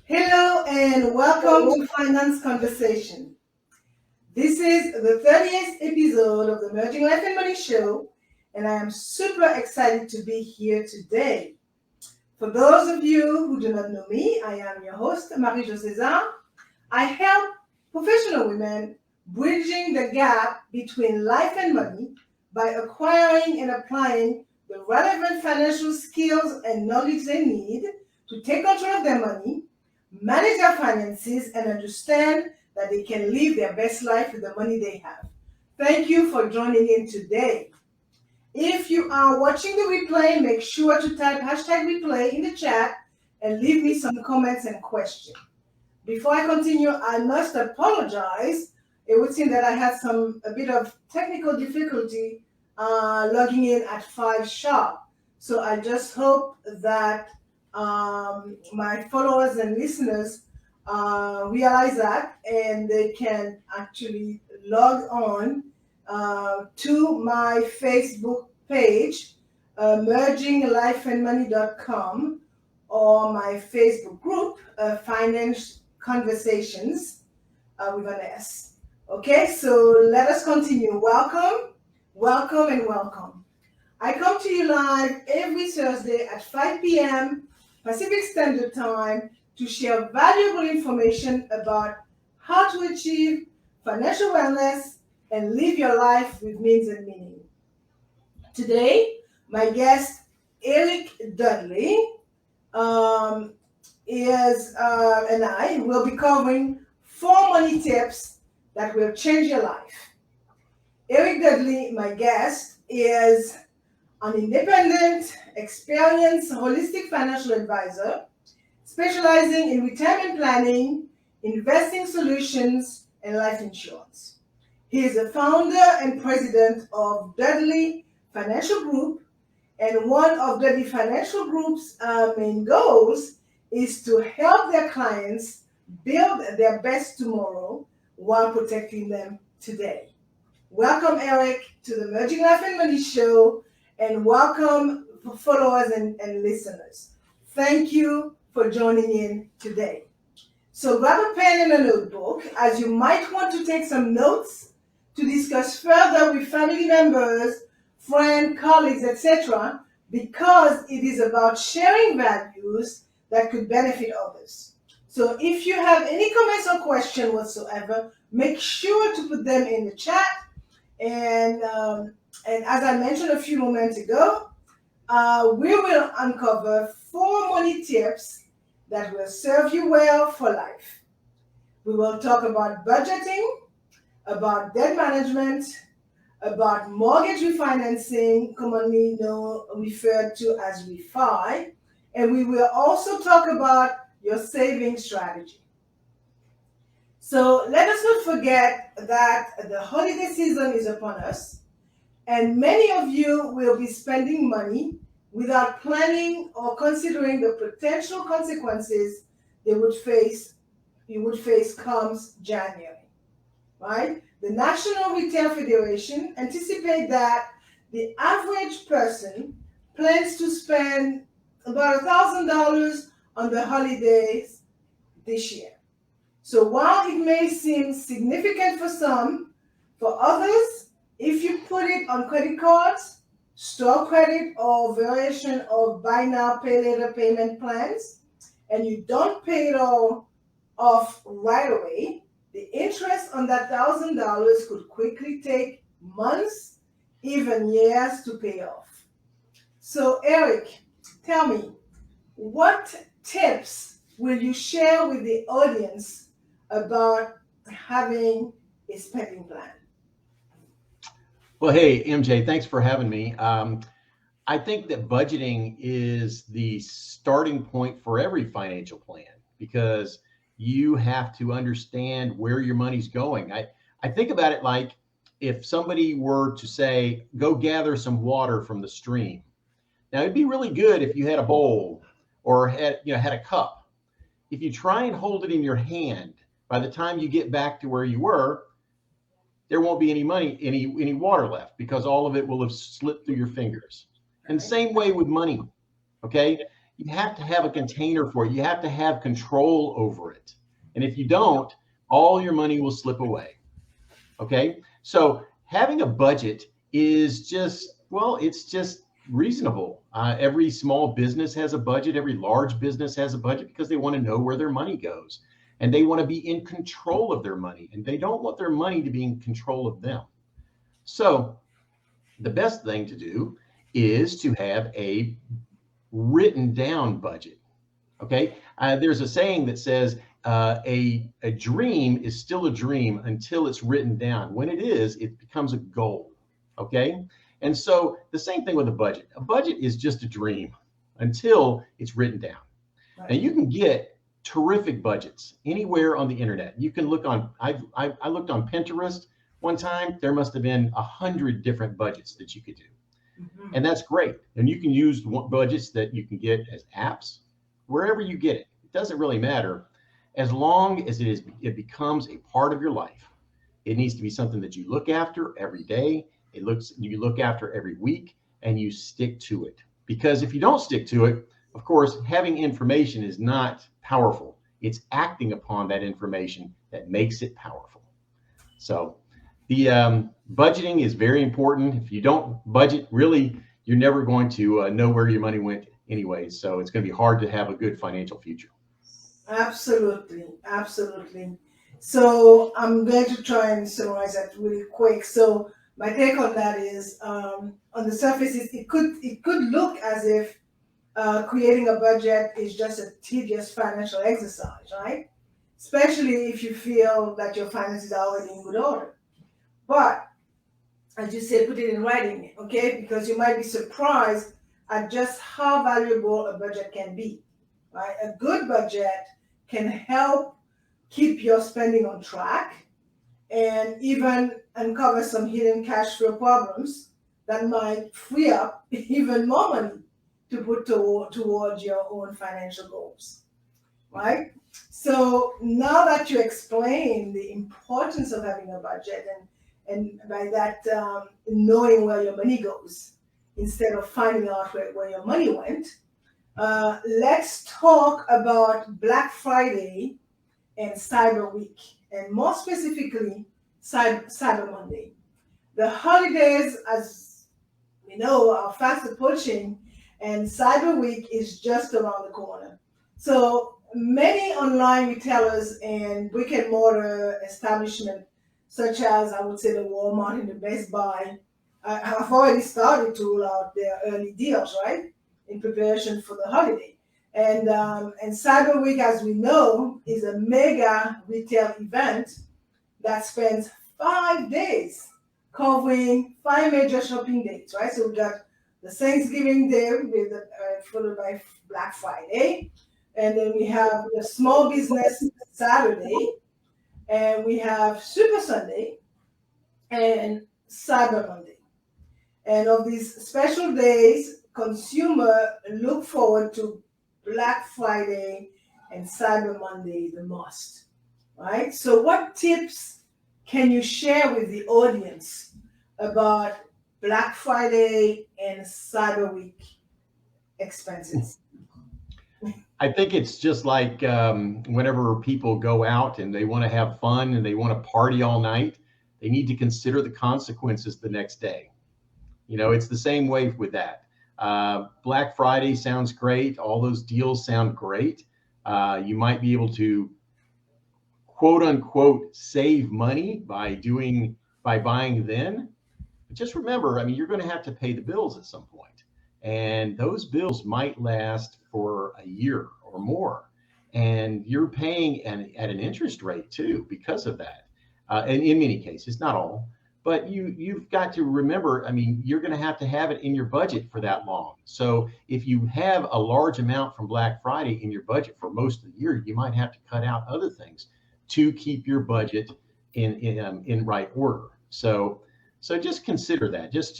Hello and welcome to Finance Conversation. This is the 30th episode of the Merging Life and Money Show, and I am super excited to be here today. For those of you who do not know me, I am your host, Marie-Jo César. I help professional women bridging the gap between life and money by acquiring and applying the relevant financial skills and knowledge they need to take control of their money, manage their finances, and understand that they can live their best life with the money they have. Thank you for joining in today. If you are watching the replay, make sure to type hashtag replay in the chat and leave me some comments and questions. Before I continue, I must apologize. It would seem that I had a bit of technical difficulty logging in at 5 sharp. So I just hope that my followers and listeners realize that and they can actually log on to my Facebook page, merginglifeandmoney.com, or my Facebook group, Finance Conversations with an S. Okay, so let us continue. Welcome, welcome, and welcome. I come to you live every Thursday at 5 p.m. Pacific Standard Time to share valuable information about how to achieve financial wellness and live your life with means and meaning. Today, my guest, Eric Dudley, and I will be covering 4 money tips that will change your life. Eric Dudley, my guest, is an independent, experienced, holistic financial advisor specializing in retirement planning, investing solutions, and life insurance. He is the founder and president of Dudley Financial Group, and one of Dudley Financial Group's main goals is to help their clients build their best tomorrow while protecting them today. Welcome, Eric, to the Merging Life and Money Show, and welcome followers and listeners. Thank you for joining in today. So grab a pen and a notebook, as you might want to take some notes to discuss further with family members, friends, colleagues, etc., because it is about sharing values that could benefit others. So if you have any comments or questions whatsoever, make sure to put them in the chat. And as I mentioned a few moments ago, we will uncover 4 money tips that will serve you well for life. We will talk about budgeting, about debt management, about mortgage refinancing, commonly referred to as refi, and we will also talk about your saving strategy. So let us not forget that the holiday season is upon us, and many of you will be spending money without planning or considering the potential consequences you would face comes January, right? The National Retail Federation anticipates that the average person plans to spend about $1,000 on the holidays this year. So while it may seem significant for some, for others, if you put it on credit cards, store credit, or variation of buy now, pay later payment plans, and you don't pay it all off right away, the interest on that $1,000 could quickly take months, even years to pay off. So Eric, tell me, what tips will you share with the audience about having a spending plan? Well, hey, MJ, thanks for having me. I think that budgeting is the starting point for every financial plan because you have to understand where your money's going. I think about it like if somebody were to say, go gather some water from the stream. Now, it'd be really good if you had a bowl or had a cup. If you try and hold it in your hand, by the time you get back to where you were, there won't be any water left because all of it will have slipped through your fingers. And same way with money, okay? you have to have a container for it. You have to have control over it. And if you don't, all your money will slip away. Okay. So having a budget is just, well, it's just reasonable. Every small business has a budget. Every large business has a budget because they want to know where their money goes and they want to be in control of their money and they don't want their money to be in control of them. So the best thing to do is to have a written down budget. Okay. There's a saying that says a dream is still a dream until it's written down. When it is, it becomes a goal. Okay. And so the same thing with a budget. A budget is just a dream until it's written down. Now Right. you can get terrific budgets anywhere on the internet. You can look on. I looked on Pinterest one time. There must have been 100 different budgets that you could do. Mhm. And that's great. And you can use budgets that you can get as apps, wherever you get it. It doesn't really matter as long as it becomes a part of your life. It needs to be something that you look after every day. You look after every week and you stick to it. Because if you don't stick to it, of course, having information is not powerful. It's acting upon that information that makes it powerful. So the budgeting is very important. If you don't budget, really, you're never going to know where your money went anyway. So it's going to be hard to have a good financial future. Absolutely, absolutely. So I'm going to try and summarize that really quick. So my take on that is, on the surface, it could look as if creating a budget is just a tedious financial exercise, right? Especially if you feel that your finances are already in good order. But as you say, put it in writing, okay? Because you might be surprised at just how valuable a budget can be, right? A good budget can help keep your spending on track and even uncover some hidden cash flow problems that might free up even more money to put towards your own financial goals, right? So now that you explain the importance of having a budget and by that knowing where your money goes instead of finding out where your money went, let's talk about Black Friday and Cyber Week, and more specifically, Cyber Monday. The holidays, as we know, are fast approaching, and Cyber Week is just around the corner. So many online retailers and brick and mortar establishments, such as I would say the Walmart and the Best Buy, have already started to roll out their early deals, right, in preparation for the holiday. And Cyber Week, as we know, is a mega retail event that spends 5 days covering five major shopping days, right? So we got the Thanksgiving Day with followed by Black Friday, and then we have the Small Business Saturday, and we have Super Sunday and Cyber Monday. And of these special days, consumer look forward to Black Friday and Cyber Monday the most, right? So what tips can you share with the audience about Black Friday and Cyber Week expenses? I think it's just like whenever people go out and they want to have fun and they want to party all night, they need to consider the consequences the next day. It's the same way with that. Black Friday sounds great. All those deals sound great. You might be able to quote unquote save money by buying then. But just remember, I mean, you're going to have to pay the bills at some point, and those bills might last for a year or more, and you're paying at an interest rate too because of that. And in many cases, not all, but you've got to remember. I mean, you're going to have it in your budget for that long. So if you have a large amount from Black Friday in your budget for most of the year, you might have to cut out other things to keep your budget in right order. So just consider that. Just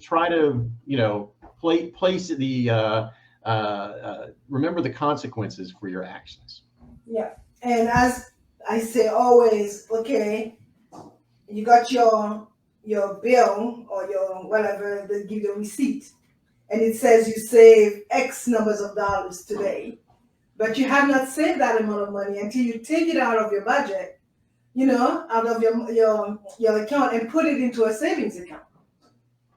try to place the remember the consequences for your actions. Yeah. And as I say always, okay, you got your bill or your whatever, they give you a receipt. and it says you save X numbers of dollars today, but you have not saved that amount of money until you take it out of your budget, out of your account and put it into a savings account.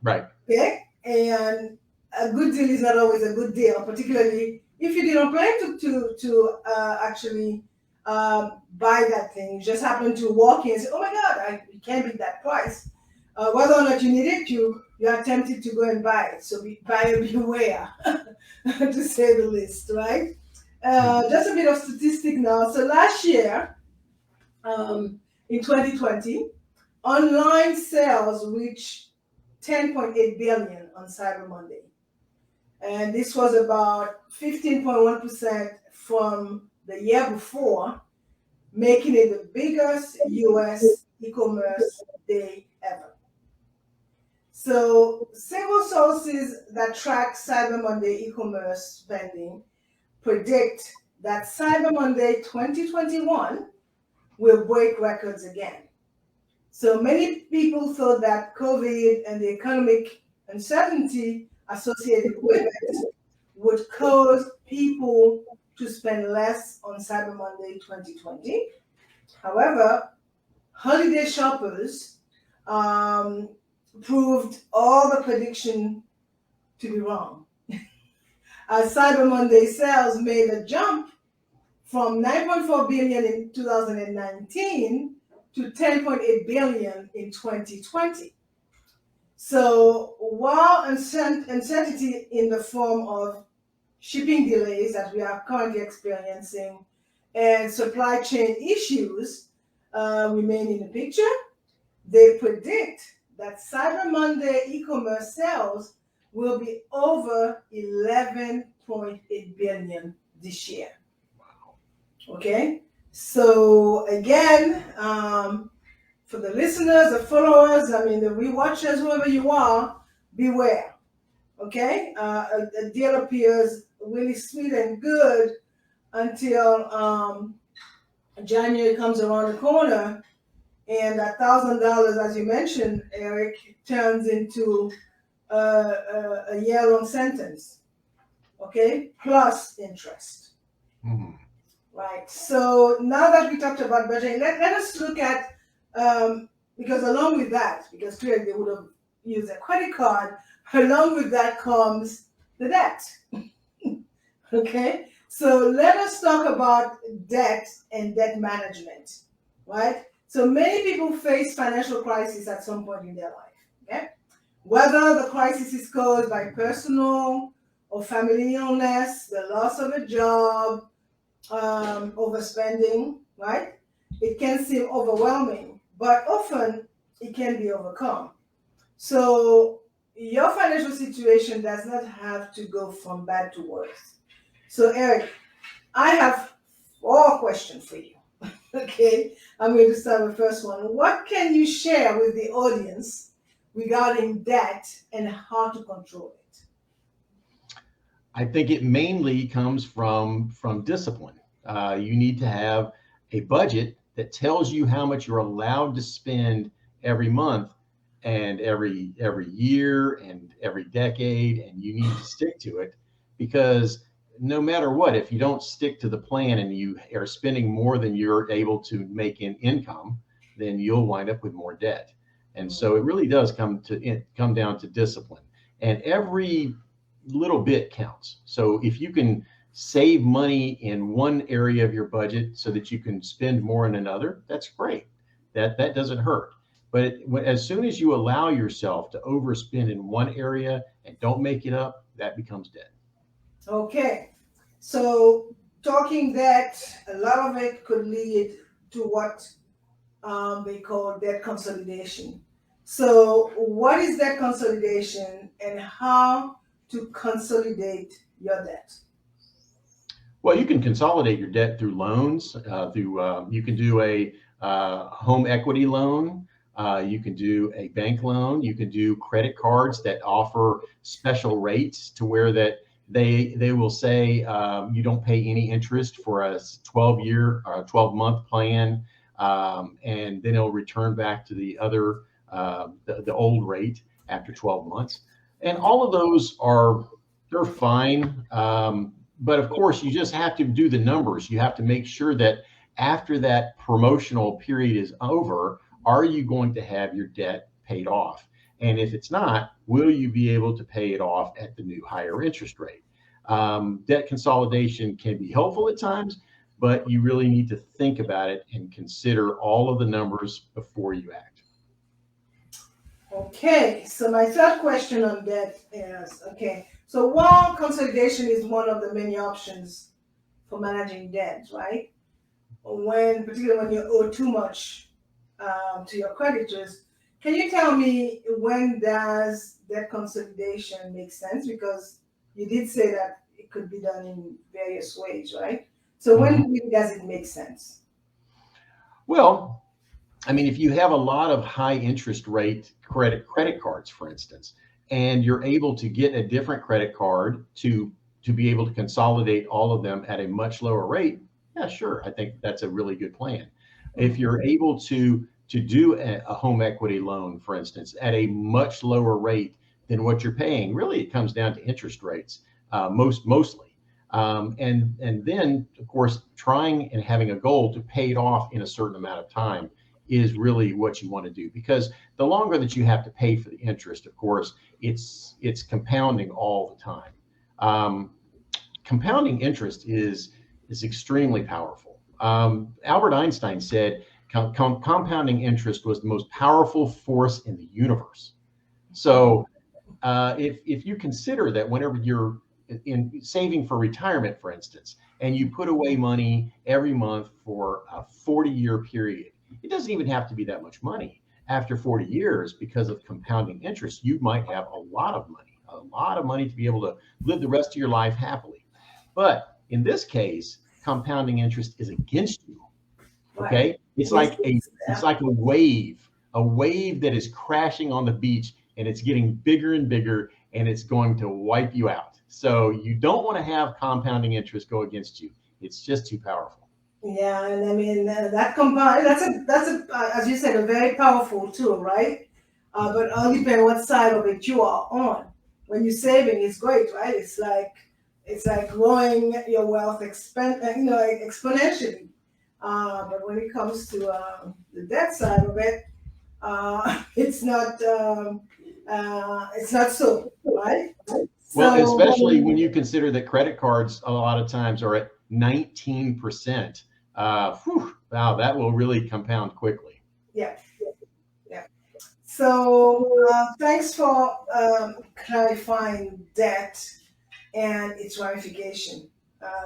Right. Okay? And a good deal is not always a good deal, particularly if you didn't plan to actually buy that thing. You just happen to walk in and say, "Oh my God, I can't beat that price." Whether or not you need it, you are tempted to go and buy it. So buyer beware, to say the least, right? Just a bit of statistic now. So last year, in 2020, online sales reached 10.8 billion on Cyber Monday. And this was about 15.1% from the year before, making it the biggest US e-commerce day ever. So several sources that track Cyber Monday e-commerce spending predict that Cyber Monday 2021 will break records again. So many people thought that COVID and the economic uncertainty associated with it would cause people to spend less on Cyber Monday 2020. However, holiday shoppers proved all the prediction to be wrong. As Cyber Monday sales made a jump from 9.4 billion in 2019 to 10.8 billion in 2020. So while uncertainty in the form of shipping delays that we are currently experiencing and supply chain issues remain in the picture, they predict that Cyber Monday e-commerce sales will be over 11.8 billion this year. Okay, so again, for the listeners, the followers, the rewatchers, whoever you are, beware. Okay, a deal appears really sweet and good until January comes around the corner, and $1,000, as you mentioned, Eric, turns into a year-long sentence. Okay, plus interest. Mm-hmm. Right. So now that we talked about budgeting, let us look at, because along with that, because clearly they would have used a credit card, along with that comes the debt. Okay. So let us talk about debt and debt management, right? So many people face financial crisis at some point in their life. Okay. Whether the crisis is caused by personal or family illness, the loss of a job, overspending, right? It can seem overwhelming, but often it can be overcome. So your financial situation does not have to go from bad to worse. So Eric, I have 4 questions for you. Okay, I'm going to start with the first one. What can you share with the audience regarding debt and how to control it? I think it mainly comes from discipline. You need to have a budget that tells you how much you're allowed to spend every month and every year and every decade, and you need to stick to it, because no matter what, if you don't stick to the plan and you are spending more than you're able to make in income, then you'll wind up with more debt. And so it really does come down to discipline, and every little bit counts. So if you can save money in one area of your budget so that you can spend more in another, that's great. That doesn't hurt. But as soon as you allow yourself to overspend in one area and don't make it up, that becomes debt. Okay, so talking debt, a lot of it could lead to what they call debt consolidation. So what is debt consolidation and how to consolidate your debt? Well, you can consolidate your debt through loans. You can do a home equity loan. You can do a bank loan. You can do credit cards that offer special rates to where that they will say you don't pay any interest for a 12-year or a 12-month plan, and then it'll return back to the other the old rate after 12 months. And all of those they're fine. But of course, you just have to do the numbers. You have to make sure that after that promotional period is over, are you going to have your debt paid off? And if it's not, will you be able to pay it off at the new higher interest rate? Debt consolidation can be helpful at times, but you really need to think about it and consider all of the numbers before you act. Okay, so my third question on that is, okay, so while consolidation is one of the many options for managing debt, right? Particularly when you owe too much to your creditors, can you tell me when does debt consolidation make sense? Because you did say that it could be done in various ways, right? So when Mhm. really does it make sense? Well, I mean, if you have a lot of high interest rate credit cards, for instance, and you're able to get a different credit card to be able to consolidate all of them at a much lower rate, yeah, sure, I think that's a really good plan. If you're able to do a home equity loan, for instance, at a much lower rate than what you're paying, really it comes down to interest rates, mostly. And then, of course, trying and having a goal to pay it off in a certain amount of time is really what you want to do, because the longer that you have to pay for the interest, of course, it's compounding all the time. Um, Compounding interest is extremely powerful. Albert Einstein said compounding interest was the most powerful force in the universe. So if you consider that whenever you're in saving for retirement, for instance, and you put away money every month for a 40-year period, it doesn't even have to be that much money. After 40 years, because of compounding interest, you might have a lot of money to be able to live the rest of your life happily. But in this case, compounding interest is against you. Right. Okay, it's Yes. like a wave that is crashing on the beach, and it's getting bigger and bigger, and it's going to wipe you out. So you don't want to have compounding interest go against you. It's just too powerful. Yeah, and I mean that combined that's a as you said, a very powerful tool, right? But all depend what side of it you are on. When you're saving, it's great, right? It's like growing your wealth exponentially. But when it comes to the debt side of it, it's not so, right? Well, So especially when you consider that credit cards a lot of times are at 19%. Wow, that will really compound quickly. yeah, yeah. So thanks for clarifying debt and its ramification.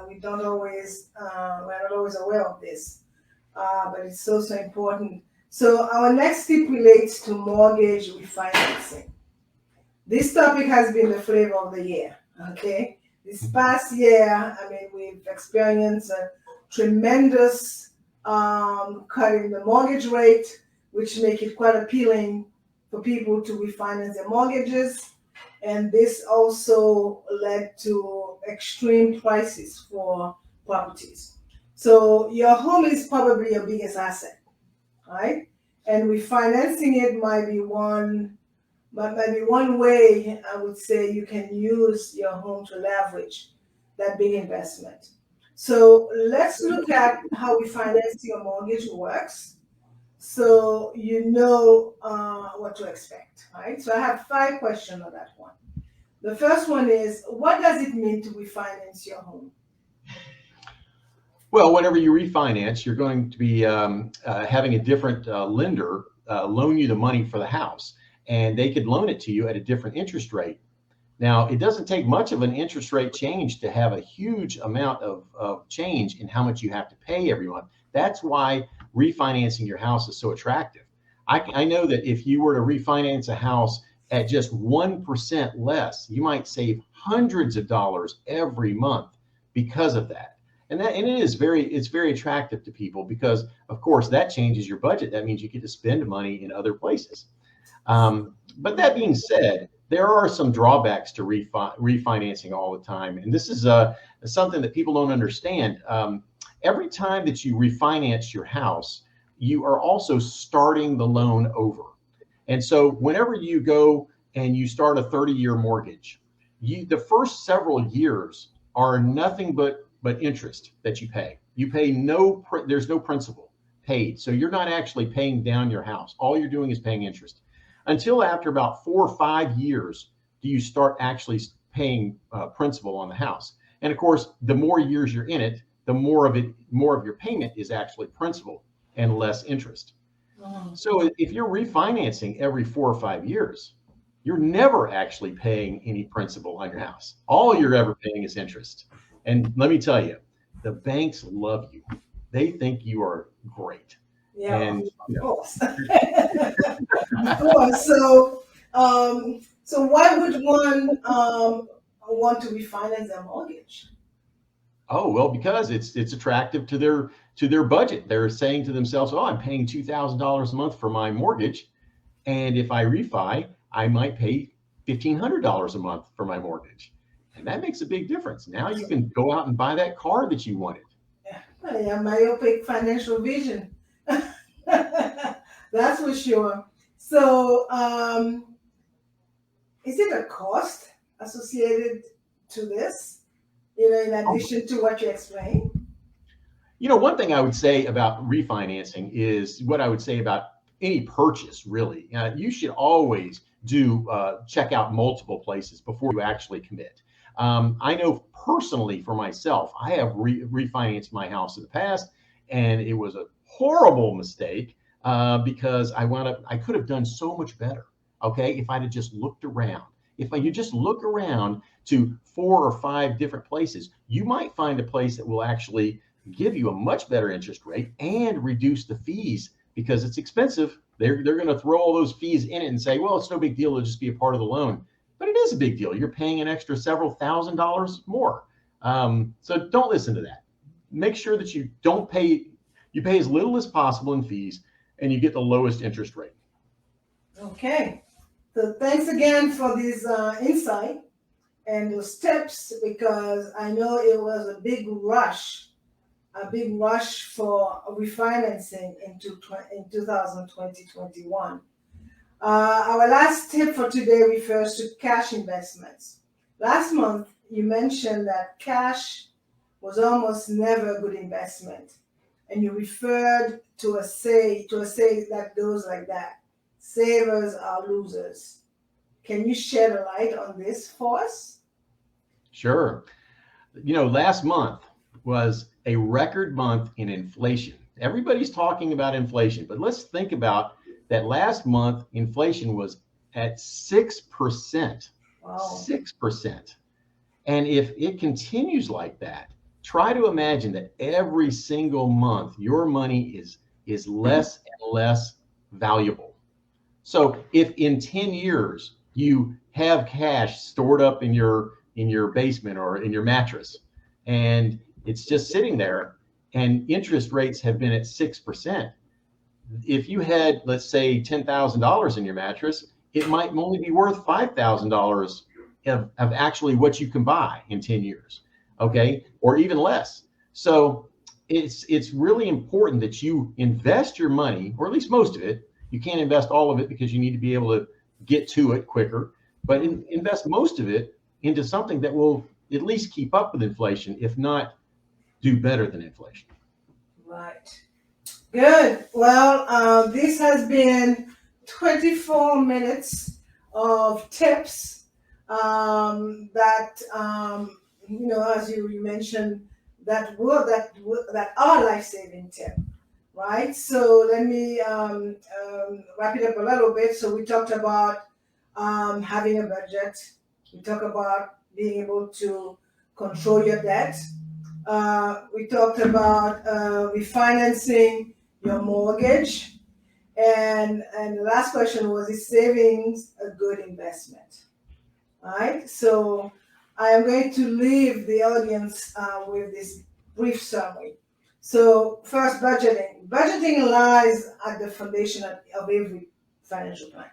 We're not always aware of this, but it's so important. So our next tip relates to mortgage refinancing. This topic has been the flavor of the year. Okay, this past year, I mean, we've experienced a tremendous cut in the mortgage rate, which make it quite appealing for people to refinance their mortgages. And this also led to extreme prices for properties. So your home is probably your biggest asset, right? And refinancing it might be one way I would say you can use your home to leverage that big investment. So let's look at how refinancing your mortgage works, so you know what to expect, right? So I have 5 questions on that one. The first one is, what does it mean to refinance your home? Well, whenever you refinance, you're going to be having a different lender loan you the money for the house, and they could loan it to you at a different interest rate. Now, it doesn't take much of an interest rate change to have a huge amount of change in how much you have to pay every month. That's why refinancing your house is so attractive. I know that if you were to refinance a house at just 1% less, you might save hundreds of dollars every month because of that. And it's very attractive to people because, of course, that changes your budget. That means you get to spend money in other places. But that being said, there are some drawbacks to refinancing all the time, and this is something that people don't understand. Every time that you refinance your house, you are also starting the loan over. And so, whenever you go and you start a 30-year mortgage, the first several years are nothing but interest that you pay. You pay there's no principal paid. So you're not actually paying down your house. All you're doing is paying interest. Until after about 4 or 5 years do you start actually paying principal on the house. And of course, the more years you're in it, the more of your payment is actually principal and less interest. So if you're refinancing every 4 or 5 years, you're never actually paying any principal on your house. All you're ever paying is interest. And let me tell you, the banks love you. They think you are great. Yeah, And of course. Of course. So why would one want to refinance their mortgage? oh well, because it's attractive to their budget. They're saying to themselves, "Oh, I'm paying $2,000 a month for my mortgage, and if I refi, I might pay $1,500 a month for my mortgage." And that makes a big difference. Now you can go out and buy that car that you wanted. Yeah, myopic financial vision. That's for sure. So, is it a cost associated to this? In addition to what you explained? One thing I would say about refinancing is what I would say about any purchase, really. You should always check out multiple places before you actually commit. I know personally for myself, I have refinanced my house in the past, and it was a horrible mistake because I could have done so much better. Okay, if I'd have just looked around. If you just look around to 4 or 5 different places, you might find a place that will actually give you a much better interest rate and reduce the fees because it's expensive. They're going to throw all those fees in it and say, well, it's no big deal. It'll just be a part of the loan. But it is a big deal. You're paying an extra several $1,000s more. So don't listen to that. Make sure that you pay as little as possible in fees and you get the lowest interest rate. Okay. So thanks again for this insight and those tips, because I know it was a big rush for refinancing in 2020-21. Our last tip for today refers to cash investments. Last month, you mentioned that cash was almost never a good investment, and you referred to a say that goes like that: savers are losers. Can you shed a light on this for us? Sure. Last month was a record month in inflation. Everybody's talking about inflation, but let's think about that. Last month, inflation was at 6%. Wow. 6%. And if it continues like that, try to imagine that every single month your money is less and less valuable. So if in 10 years you have cash stored up in your basement or in your mattress, and it's just sitting there, and interest rates have been at 6%. If you had, let's say, $10,000 in your mattress, it might only be worth $5,000 of actually what you can buy in 10 years, okay, or even less. So it's really important that you invest your money, or at least most of it. You can't invest all of it because you need to be able to get to it quicker, but invest most of it into something that will at least keep up with inflation, if not do better than inflation. Right. Good. Well, this has been 24 minutes of tips that, as you mentioned, that are life-saving tips. Right. So let me wrap it up a little bit. So we talked about having a budget. We talked about being able to control your debt. We talked about refinancing your mortgage. And the last question was, is savings a good investment? All right. So I am going to leave the audience with this brief summary. So first, budgeting. Budgeting lies at the foundation of every financial plan.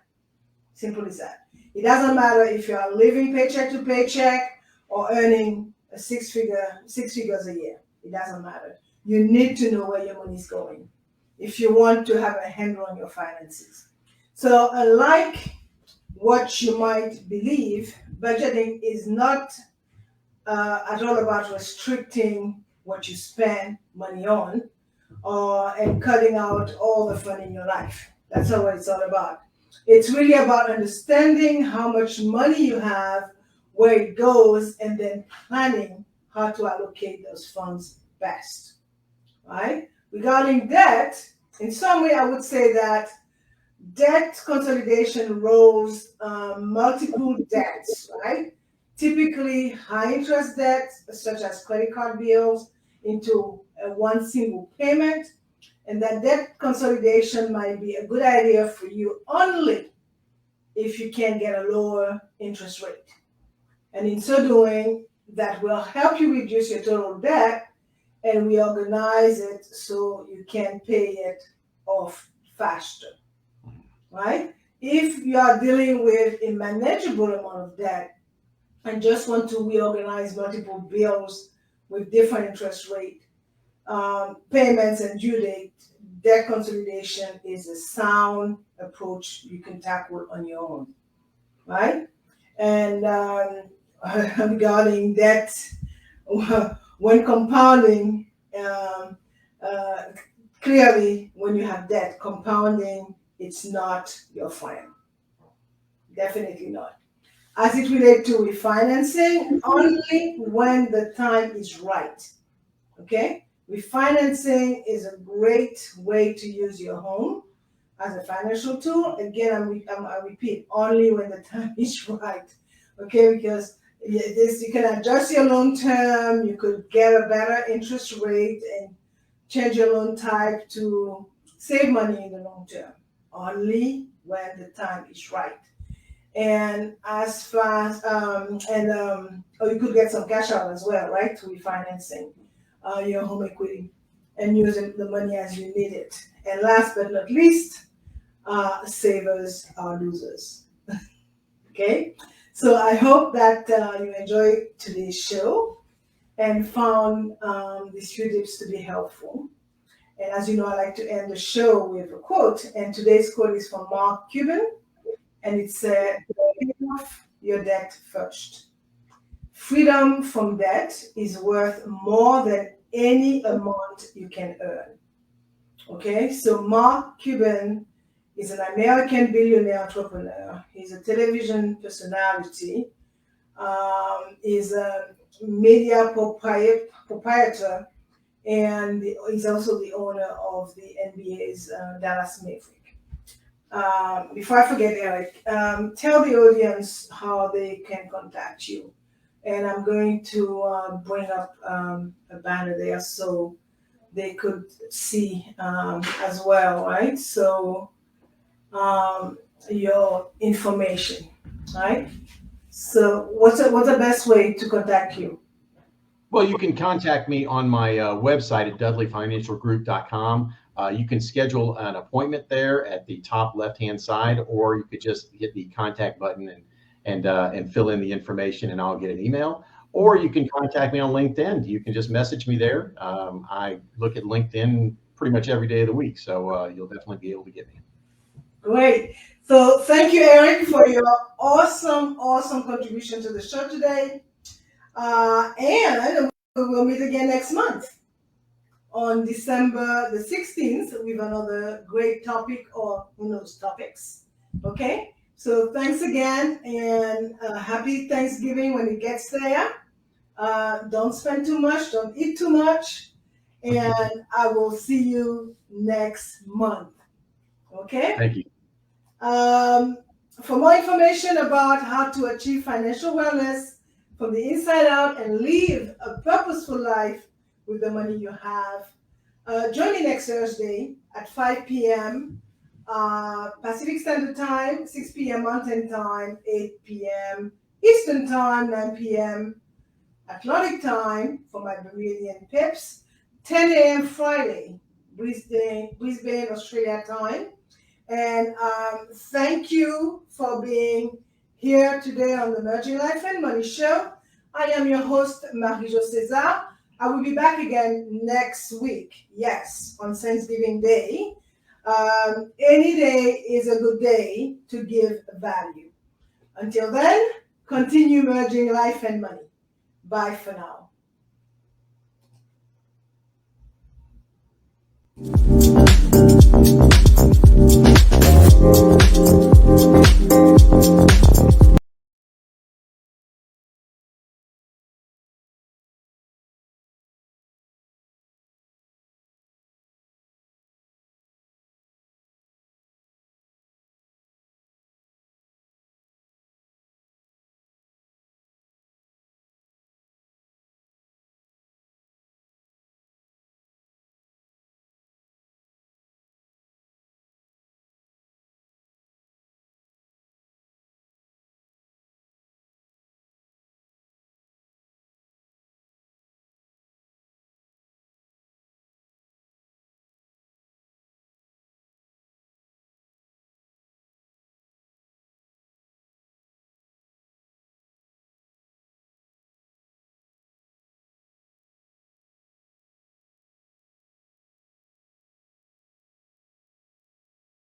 Simple as that. It doesn't matter if you are living paycheck to paycheck or earning six figures a year. It doesn't matter. You need to know where your money is going if you want to have a handle on your finances. So unlike what you might believe, budgeting is not at all about restricting what you spend money on and cutting out all the fun in your life. That's not what it's all about. It's really about understanding how much money you have, where it goes, and then planning how to allocate those funds best, right? Regarding debt, in some way, I would say that debt consolidation rolls multiple debts, right? Typically, high interest debts, such as credit card bills, into one single payment. And that debt consolidation might be a good idea for you only if you can get a lower interest rate. And in so doing, that will help you reduce your total debt and reorganize it so you can pay it off faster, right? If you are dealing with a manageable amount of debt and just want to reorganize multiple bills with different interest rate, payments and due date, debt consolidation is a sound approach you can tackle on your own, right? And regarding debt, when compounding, um, uh, clearly, when you have debt, compounding, it's not your friend. Definitely not. As it relates to refinancing, only when the time is right. Okay? Refinancing is a great way to use your home as a financial tool. Again, I repeat, only when the time is right. Okay? Because you can adjust your loan term, you could get a better interest rate and change your loan type to save money in the long term. Only when the time is right. And as far as or you could get some cash out as well, right? To refinancing your home equity and using the money as you need it. And last but not least, savers are losers. Okay, so I hope that you enjoyed today's show and found these few tips to be helpful. And as you know, I like to end the show with a quote, and today's quote is from Mark Cuban, and it said, "Pay off your debt first. Freedom from debt is worth more than any amount you can earn." Okay, so Mark Cuban is an American billionaire entrepreneur. He's a television personality. He's a media proprietor, and he's also the owner of the NBA's Dallas Maverick. Before I forget, Eric, tell the audience how they can contact you. And I'm going to bring up a banner there so they could see as well, right? So your information, right? So what's the best way to contact you? Well, you can contact me on my website at dudleyfinancialgroup.com. You can schedule an appointment there at the top left-hand side, or you could just hit the contact button and fill in the information, and I'll get an email. Or you can contact me on LinkedIn. You can just message me there. I look at LinkedIn pretty much every day of the week, so you'll definitely be able to get me. Great. So thank you, Eric, for your awesome contribution to the show today. And we will meet again next month on December the 16th with another great topic or who knows topics. Okay? So thanks again and happy Thanksgiving when it gets there. Don't spend too much, don't eat too much, and I will see you next month. Okay? Thank you. For more information about how to achieve financial wellness from the inside out and live a purposeful life with the money you have, join me next Thursday at 5 p.m. Pacific Standard Time, 6 p.m. Mountain Time, 8 p.m. Eastern Time, 9 p.m. Atlantic Time for my Bermudian pips, 10 a.m. Friday, Brisbane, Australia time. And thank you for being here today on the Merging Life and Money Show. I am your host, Marie-Jo César. I will be back again next week, yes, on Thanksgiving Day. Any day is a good day to give value. Until then, continue merging life and money. Bye for now.